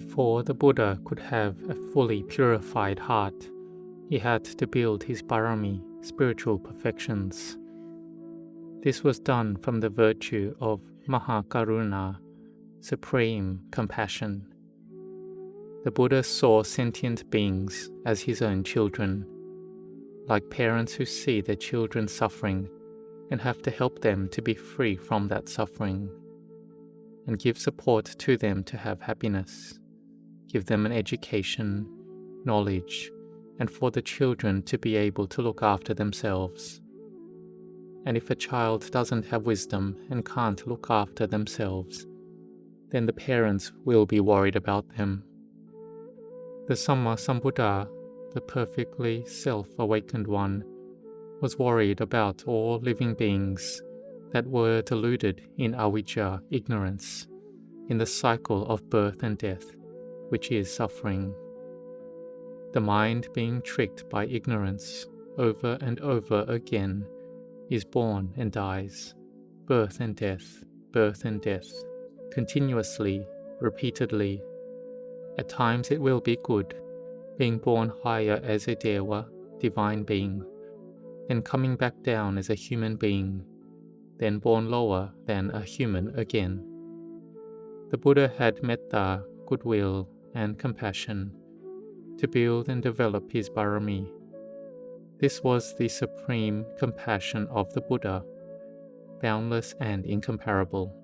Before the Buddha could have a fully purified heart, he had to build his parami, spiritual perfections. This was done from the virtue of Mahakaruna, supreme compassion. The Buddha saw sentient beings as his own children, like parents who see their children suffering and have to help them to be free from that suffering, and give support to them to have happiness, give them an education, knowledge, and for the children to be able to look after themselves. And if a child doesn't have wisdom and can't look after themselves, then the parents will be worried about them. The Samma Sambuddha, the perfectly self-awakened one, was worried about all living beings that were deluded in avijja, ignorance, in the cycle of birth and death, which is suffering. The mind being tricked by ignorance over and over again is born and dies, birth and death, continuously, repeatedly. At times it will be good, being born higher as a Dewa, divine being, then coming back down as a human being, then born lower than a human again. The Buddha had metta, goodwill, and compassion to build and develop his parami. This was the supreme compassion of the Buddha, boundless and incomparable.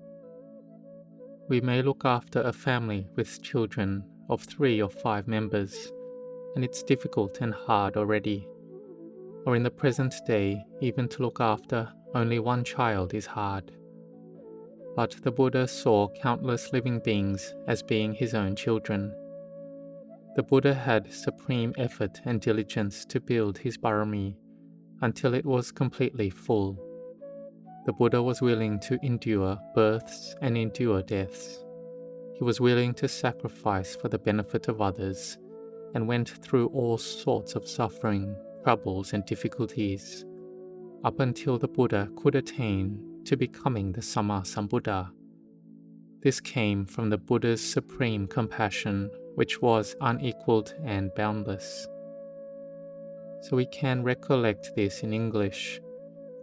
We may look after a family with children of 3 or 5 members, and it's difficult and hard already. Or in the present day, even to look after only one child is hard. But the Buddha saw countless living beings as being his own children. The Buddha had supreme effort and diligence to build his parami until it was completely full. The Buddha was willing to endure births and endure deaths. He was willing to sacrifice for the benefit of others and went through all sorts of suffering, troubles and difficulties, up until the Buddha could attain to becoming the Samma Sambuddha. This came from the Buddha's supreme compassion, which was unequaled and boundless. So we can recollect this in English,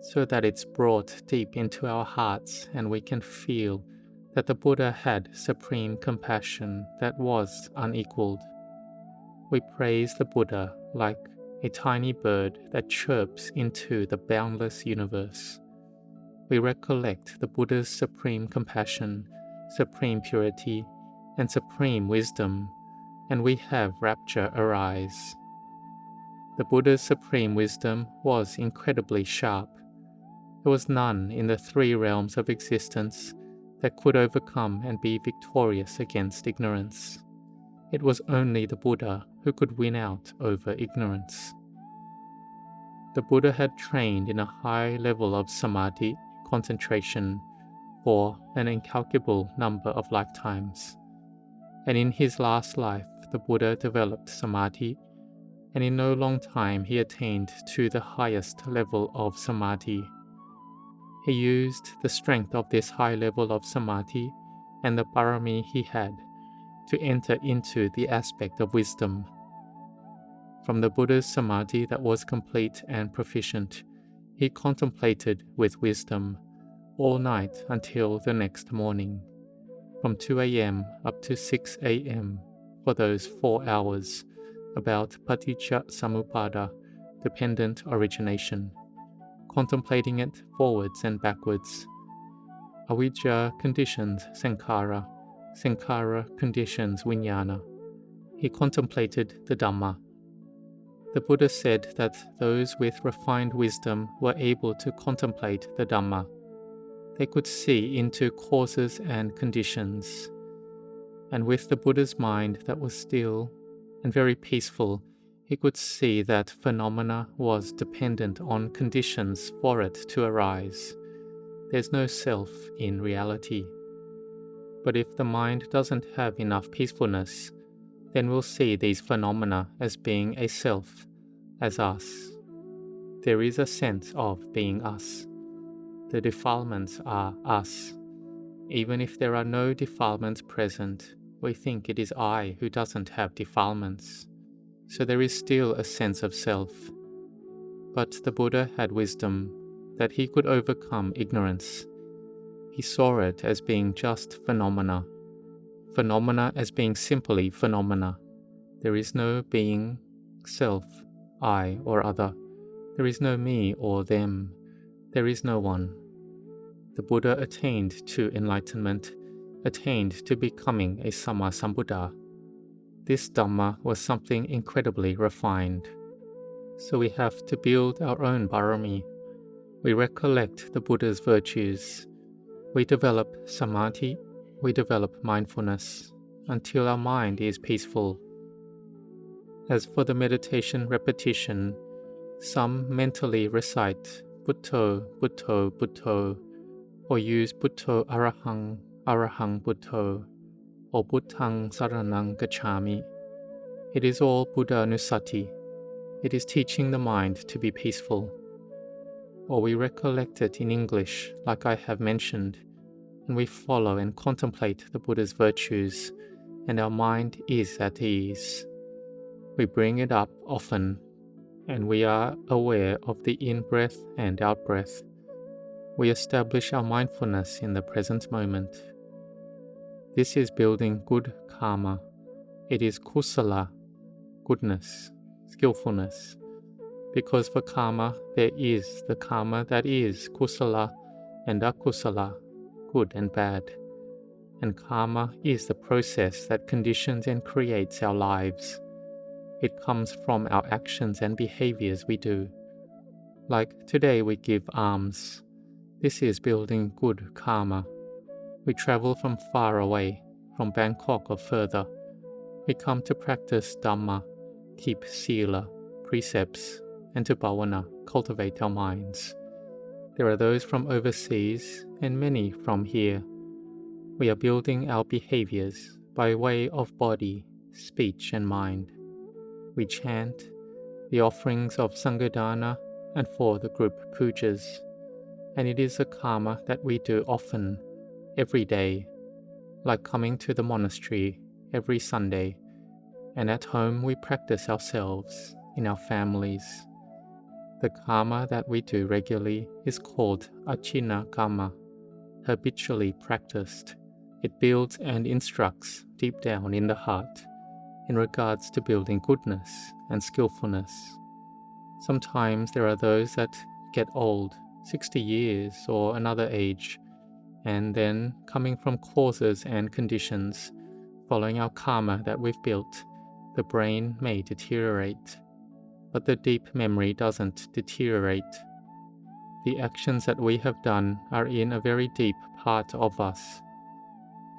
so that it's brought deep into our hearts and we can feel that the Buddha had supreme compassion that was unequaled. We praise the Buddha like a tiny bird that chirps into the boundless universe. We recollect the Buddha's supreme compassion, supreme purity, and supreme wisdom, and we have rapture arise. The Buddha's supreme wisdom was incredibly sharp. There was none in the 3 realms of existence that could overcome and be victorious against ignorance. It was only the Buddha who could win out over ignorance. The Buddha had trained in a high level of samadhi, concentration, for an incalculable number of lifetimes. And in his last life, the Buddha developed samadhi, and in no long time he attained to the highest level of samadhi. He used the strength of this high level of samadhi and the parami he had to enter into the aspect of wisdom. From the Buddha's samadhi that was complete and proficient, he contemplated with wisdom all night until the next morning, from 2 a.m. up to 6 a.m. for those 4 hours, about paticca samuppada, dependent origination, contemplating it forwards and backwards. Avijja conditions sankhara, sankhara conditions vijnana. He contemplated the Dhamma. The Buddha said that those with refined wisdom were able to contemplate the Dhamma. They could see into causes and conditions. And with the Buddha's mind that was still and very peaceful, he could see that phenomena was dependent on conditions for it to arise. There's no self in reality. But if the mind doesn't have enough peacefulness, then we'll see these phenomena as being a self, as us. There is a sense of being us. The defilements are us. Even if there are no defilements present, we think it is I who doesn't have defilements, so there is still a sense of self. But the Buddha had wisdom that he could overcome ignorance. He saw it as being just phenomena, phenomena as being simply phenomena. There is no being, self, I or other. There is no me or them. There is no one. The Buddha attained to enlightenment, attained to becoming a Samma Sambuddha. This Dhamma was something incredibly refined. So we have to build our own barami. We recollect the Buddha's virtues. We develop samadhi, we develop mindfulness, until our mind is peaceful. As for the meditation repetition, some mentally recite Butto, Butto, Butto, or use Butto Arahang, Arahang Butto, or Buddhang Saranang Gacchami. It is all Buddha Nusati. It is teaching the mind to be peaceful. Or we recollect it in English, like I have mentioned, and we follow and contemplate the Buddha's virtues, and our mind is at ease. We bring it up often, and we are aware of the in-breath and out-breath. We establish our mindfulness in the present moment. This is building good karma. It is kusala, goodness, skillfulness. Because for karma, there is the karma that is kusala and akusala, good and bad. And karma is the process that conditions and creates our lives. It comes from our actions and behaviors we do. Like today we give alms. This is building good karma. We travel from far away, from Bangkok or further. We come to practice Dhamma, keep sila, precepts, and to bhavana, cultivate our minds. There are those from overseas and many from here. We are building our behaviors by way of body, speech, and mind. We chant the offerings of Sanghadana and for the group pujas, and it is a karma that we do often, every day, like coming to the monastery every Sunday, and at home we practice ourselves, in our families. The karma that we do regularly is called achina karma, habitually practiced. It builds and instructs deep down in the heart in regards to building goodness and skillfulness. Sometimes there are those that get old, 60 years or another age, and then coming from causes and conditions, following our karma that we've built, the brain may deteriorate. But the deep memory doesn't deteriorate. The actions that we have done are in a very deep part of us.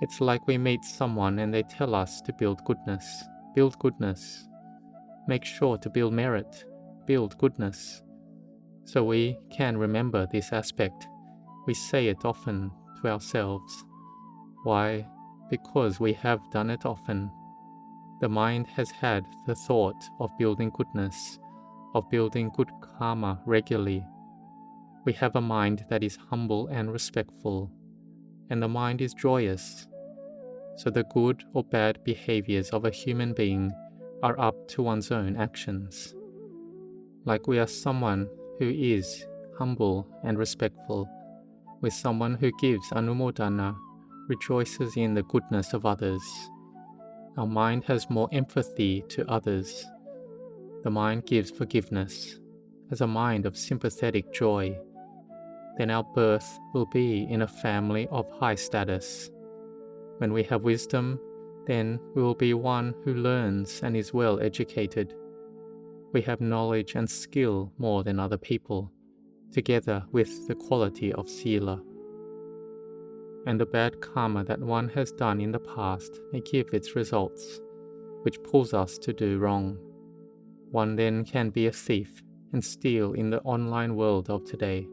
It's like we meet someone and they tell us to build goodness. Build goodness. Make sure to build merit. Build goodness. So we can remember this aspect. We say it often to ourselves. Why? Because we have done it often. The mind has had the thought of building goodness, of building good karma regularly. We have a mind that is humble and respectful, and the mind is joyous. So the good or bad behaviors of a human being are up to one's own actions. Like we are someone who is humble and respectful, with someone who gives anumodana, rejoices in the goodness of others. Our mind has more empathy to others. The mind gives forgiveness, has a mind of sympathetic joy. Then our birth will be in a family of high status. When we have wisdom, then we will be one who learns and is well educated. We have knowledge and skill more than other people, together with the quality of sila. And the bad karma that one has done in the past may give its results, which pulls us to do wrong. One then can be a thief and steal in the online world of today,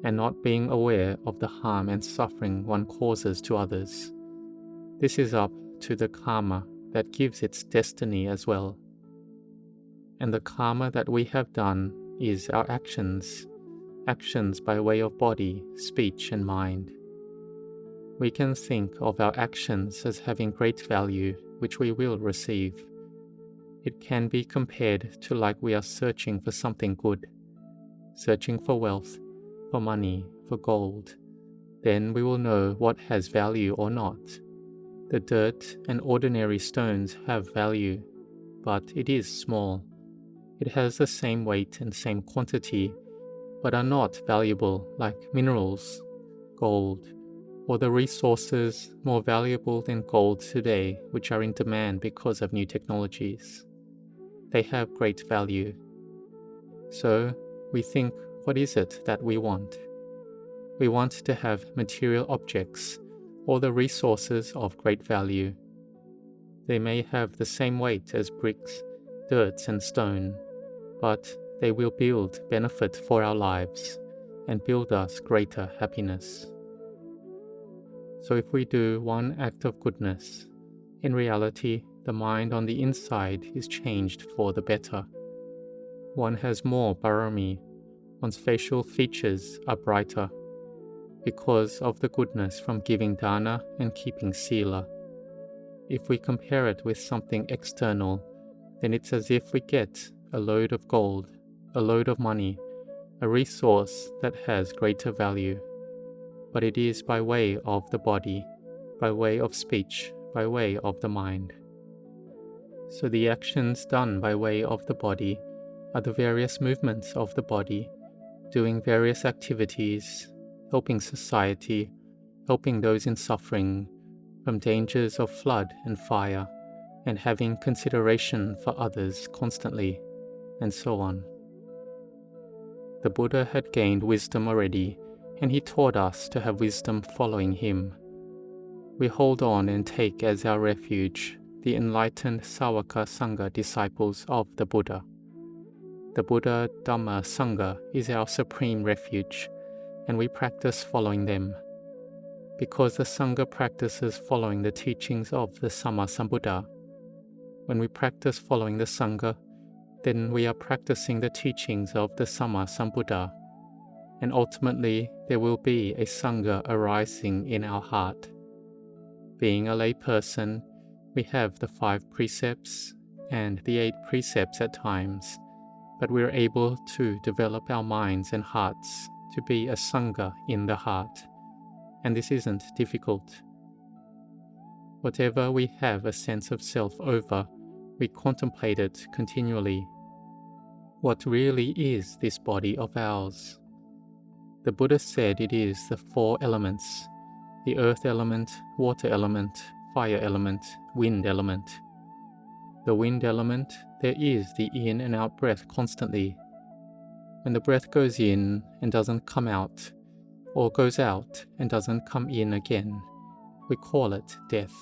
and not being aware of the harm and suffering one causes to others. This is up to the karma that gives its destiny as well. And the karma that we have done is our actions by way of body, speech, and mind. We can think of our actions as having great value, which we will receive. It can be compared to like we are searching for something good, searching for wealth, for money, for gold. Then we will know what has value or not. The dirt and ordinary stones have value, but it is small. It has the same weight and same quantity, but are not valuable like minerals, gold, or the resources more valuable than gold today, which are in demand because of new technologies. They have great value. So we think, what is it that we want? We want to have material objects or the resources of great value. They may have the same weight as bricks, dirt, and stone, but they will build benefit for our lives and build us greater happiness. So if we do one act of goodness, in reality, the mind on the inside is changed for the better. One has more parami, one's facial features are brighter, because of the goodness from giving dana and keeping sila. If we compare it with something external, then it's as if we get a load of gold, a load of money, a resource that has greater value. But it is by way of the body, by way of speech, by way of the mind. So the actions done by way of the body are the various movements of the body, doing various activities, helping society, helping those in suffering from dangers of flood and fire, and having consideration for others constantly, and so on. The Buddha had gained wisdom already, and he taught us to have wisdom following him. We hold on and take as our refuge the enlightened Sāvaka Sangha disciples of the Buddha. The Buddha, Dhamma, Sangha is our supreme refuge, and we practice following them. Because the Sangha practices following the teachings of the Sammasambuddha. When we practice following the Sangha, then we are practicing the teachings of the Sammasambuddha, and ultimately there will be a Sangha arising in our heart. Being a lay person, we have the 5 precepts and the 8 precepts at times, but we are able to develop our minds and hearts to be a Sangha in the heart, and this isn't difficult. Whatever we have a sense of self over, we contemplate it continually. What really is this body of ours? The Buddha said it is the 4 elements, the earth element, water element, fire element, wind element. The wind element, there is the in and out breath constantly. When the breath goes in and doesn't come out, or goes out and doesn't come in again, we call it death.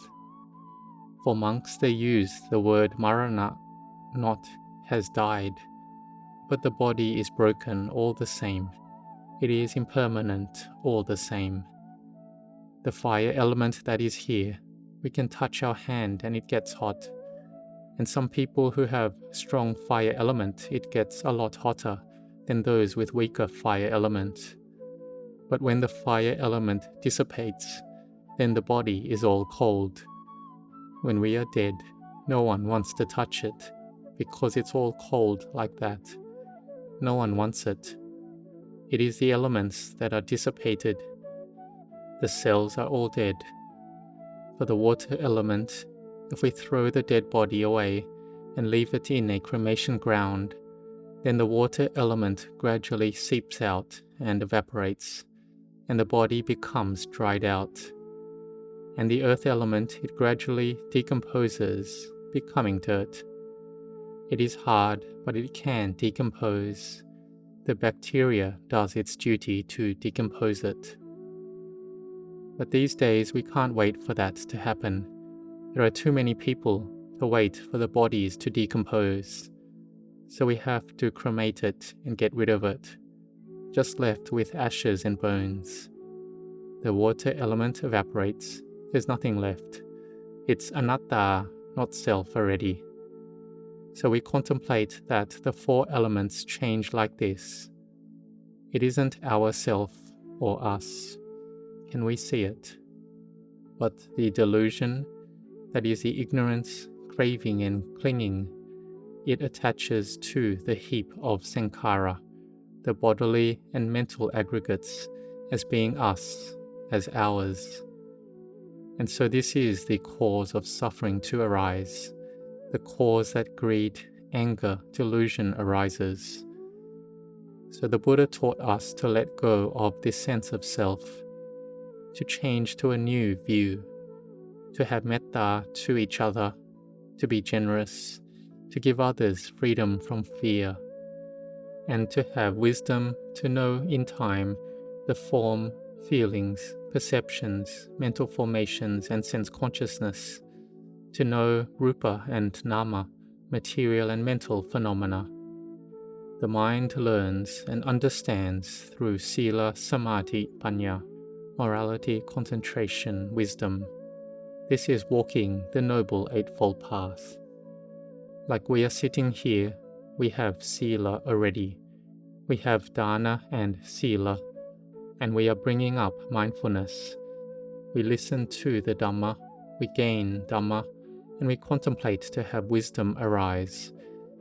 For monks they use the word marana, not has died, but the body is broken all the same. It is impermanent all the same. The fire element that is here, we can touch our hand and it gets hot. And some people who have strong fire element, it gets a lot hotter than those with weaker fire element. But when the fire element dissipates, then the body is all cold. When we are dead, no one wants to touch it, because it's all cold like that. No one wants it. It is the elements that are dissipated. The cells are all dead. For the water element, if we throw the dead body away and leave it in a cremation ground, then the water element gradually seeps out and evaporates, and the body becomes dried out. And the earth element, it gradually decomposes, becoming dirt. It is hard, but it can decompose. The bacteria does its duty to decompose it. But these days we can't wait for that to happen. There are too many people to wait for the bodies to decompose. So we have to cremate it and get rid of it, just left with ashes and bones. The water element evaporates, there's nothing left. It's anatta, not self already. So we contemplate that the 4 elements change like this. It isn't our self or us. Can we see it? but the delusion, that is the ignorance, craving and clinging, it attaches to the heap of sankhara, the bodily and mental aggregates, as being us, as ours. And so this is the cause of suffering to arise, the cause that greed, anger, delusion arises. So the Buddha taught us to let go of this sense of self, to change to a new view, to have metta to each other, to be generous, to give others freedom from fear, and to have wisdom to know in time the form, feelings, perceptions, mental formations and sense consciousness, to know rupa and nama, material and mental phenomena. The mind learns and understands through sila, samadhi, panya, morality, concentration, wisdom. This is walking the Noble Eightfold Path. Like we are sitting here, we have sila already. We have dana and sila, and we are bringing up mindfulness. We listen to the Dhamma, we gain Dhamma, and we contemplate to have wisdom arise,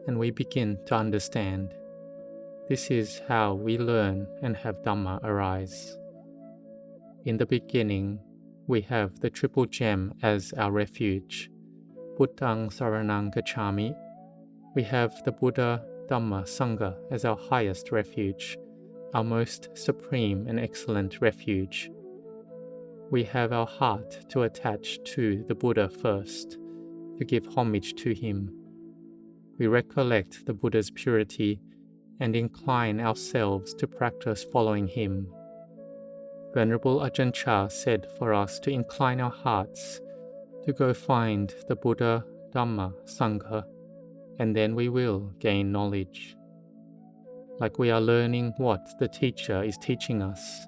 and we begin to understand. This is how we learn and have Dhamma arise. In the beginning, we have the Triple Gem as our refuge, Buddhaṃ Saraṇaṃ Gacchāmi. We have the Buddha, Dhamma, Sangha as our highest refuge, our most supreme and excellent refuge. We have our heart to attach to the Buddha first, to give homage to him. We recollect the Buddha's purity and incline ourselves to practice following him. Venerable Ajahn Chah said for us to incline our hearts to go find the Buddha, Dhamma, Sangha, and then we will gain knowledge. Like we are learning what the teacher is teaching us.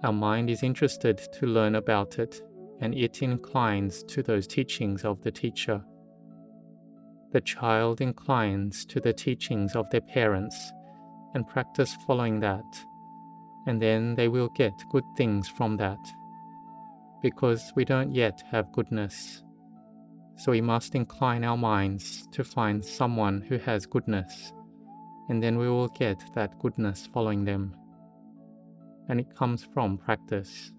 Our mind is interested to learn about it, and it inclines to those teachings of the teacher. The child inclines to the teachings of their parents and practice following that, and then they will get good things from that. Because we don't yet have goodness, so we must incline our minds to find someone who has goodness, and then we will get that goodness following them. And it comes from practice.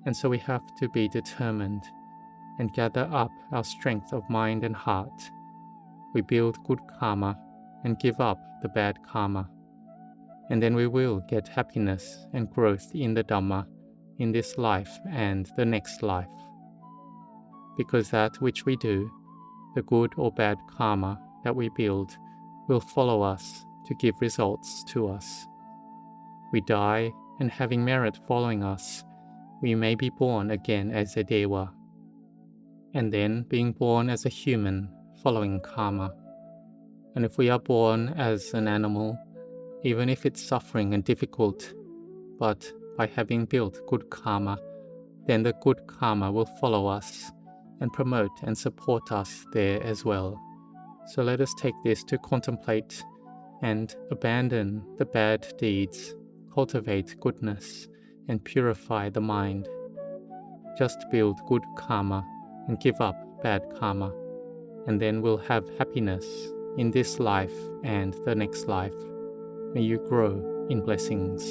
And so we have to be determined and gather up our strength of mind and heart. We build good karma and give up the bad karma. And then we will get happiness and growth in the Dhamma in this life and the next life. Because that which we do, the good or bad karma that we build, will follow us to give results to us. We die, and having merit following us, we may be born again as a Deva, and then being born as a human, following karma. And if we are born as an animal, even if it's suffering and difficult, but by having built good karma, then the good karma will follow us and promote and support us there as well. So let us take this to contemplate and abandon the bad deeds, cultivate goodness, and purify the mind. Just build good karma and give up bad karma, and then we'll have happiness in this life and the next life. May you grow in blessings.